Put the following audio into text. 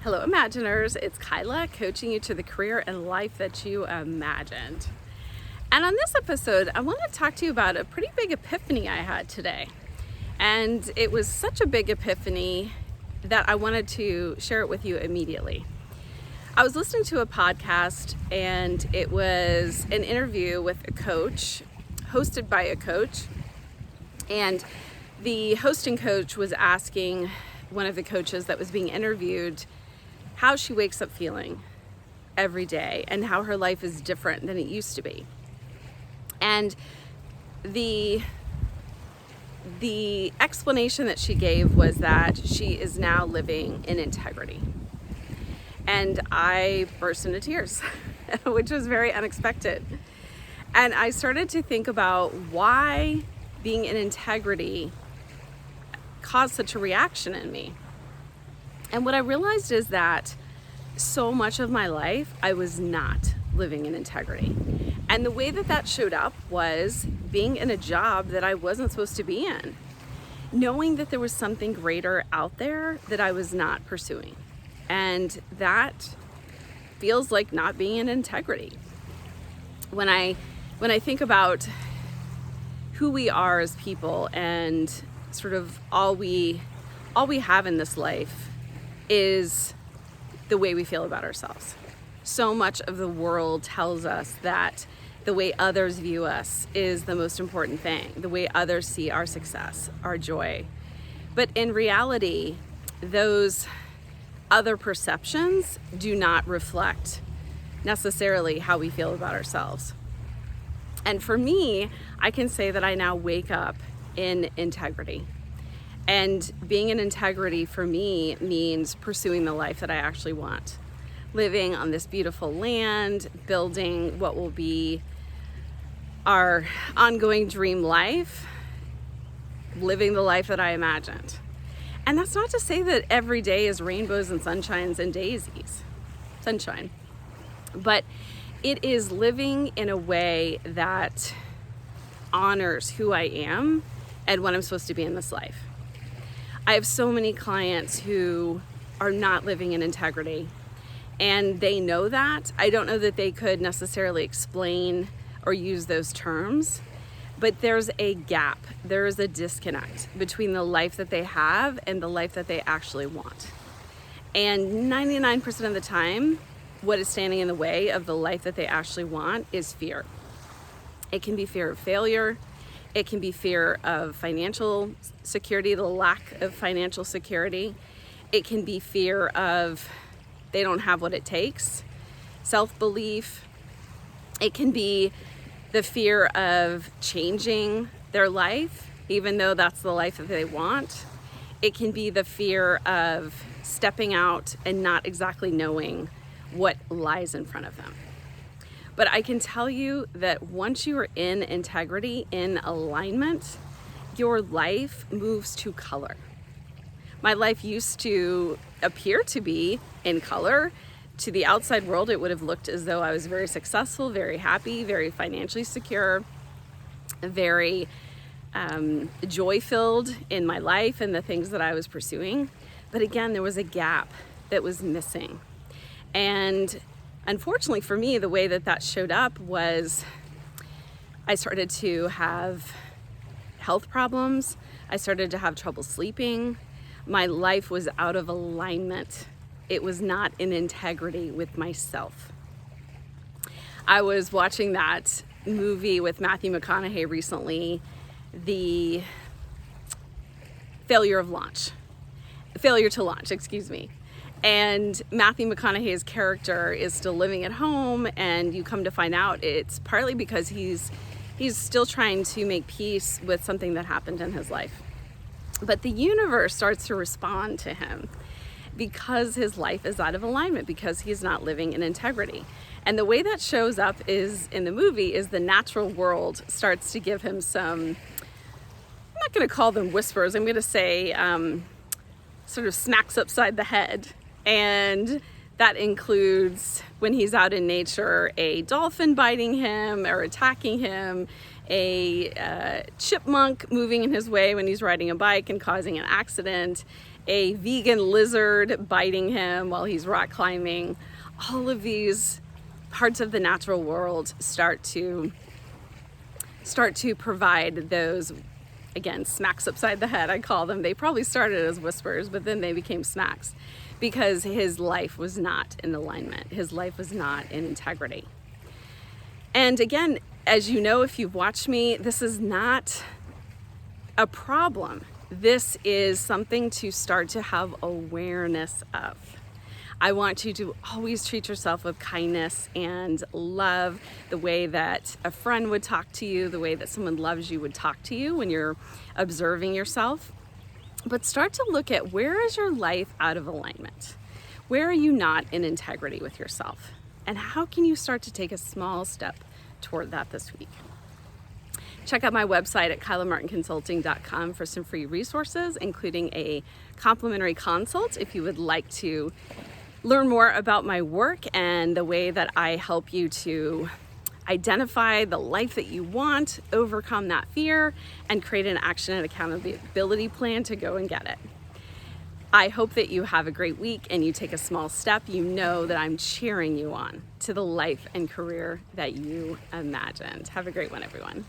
Hello Imaginers, it's Kyla coaching you to the career and life that you imagined. And on this episode, I want to talk to you about a pretty big epiphany I had today. And it was such a big epiphany that I wanted to share it with you immediately. I was listening to a podcast and it was an interview with a coach, hosted by a coach. And the hosting coach was asking one of the coaches that was being interviewed how she wakes up feeling every day and how her life is different than it used to be. And the explanation that she gave was that she is now living in integrity. And I burst into tears, which was very unexpected. And I started to think about why being in integrity caused such a reaction in me. And what I realized is that so much of my life, I was not living in integrity. And the way that that showed up was being in a job that I wasn't supposed to be in, knowing that there was something greater out there that I was not pursuing. And that feels like not being in integrity. When I think about who we are as people and sort of all we have in this life is the way we feel about ourselves. So much of the world tells us that the way others view us is the most important thing, the way others see our success, our joy. But in reality, those other perceptions do not reflect necessarily how we feel about ourselves. And for me, I can say that I now wake up in integrity. And being in integrity for me means pursuing the life that I actually want. Living on this beautiful land, building what will be our ongoing dream life, living the life that I imagined. And that's not to say that every day is rainbows and sunshines and daisies, sunshine. But it is living in a way that honors who I am and what I'm supposed to be in this life. I have so many clients who are not living in integrity, and they know that. I don't know that they could necessarily explain or use those terms, but there's a gap, there is a disconnect between the life that they have and the life that they actually want. And 99% of the time, what is standing in the way of the life that they actually want is fear. It can be fear of failure. It can be fear of financial security, the lack of financial security. It can be fear of they don't have what it takes, self-belief. It can be the fear of changing their life, even though that's the life that they want. It can be the fear of stepping out and not exactly knowing what lies in front of them. But I can tell you that once you are in integrity, in alignment, your life moves to color. My life used to appear to be in color. To the outside world, it would have looked as though I was very successful, very happy, very financially secure, very joy-filled in my life and the things that I was pursuing. But again, there was a gap that was missing. And unfortunately for me, the way that that showed up was I started to have health problems. I started to have trouble sleeping. My life was out of alignment. It was not in integrity with myself. I was watching that movie with Matthew McConaughey recently, the Failure to Launch, excuse me. And Matthew McConaughey's character is still living at home, and you come to find out it's partly because he's still trying to make peace with something that happened in his life. But the universe starts to respond to him because his life is out of alignment, because he's not living in integrity. And the way that shows up is in the movie is the natural world starts to give him some, I'm not going to call them whispers, I'm going to say sort of smacks upside the head. And that includes when he's out in nature, a dolphin biting him or attacking him, a chipmunk moving in his way when he's riding a bike and causing an accident, a vegan lizard biting him while he's rock climbing. All of these parts of the natural world start to provide those, again, smacks upside the head, I call them. They probably started as whispers, but then they became smacks because his life was not in alignment. His life was not in integrity. And again, as you know, if you've watched me, this is not a problem. This is something to start to have awareness of. I want you to always treat yourself with kindness and love, the way that a friend would talk to you, the way that someone loves you would talk to you when you're observing yourself. But start to look at, where is your life out of alignment? Where are you not in integrity with yourself? And how can you start to take a small step toward that this week? Check out my website at kylamartinconsulting.com for some free resources, including a complimentary consult if you would like to learn more about my work and the way that I help you to identify the life that you want, overcome that fear, and create an action and accountability plan to go and get it. I hope that you have a great week and you take a small step. You know that I'm cheering you on to the life and career that you imagined. Have a great one, everyone.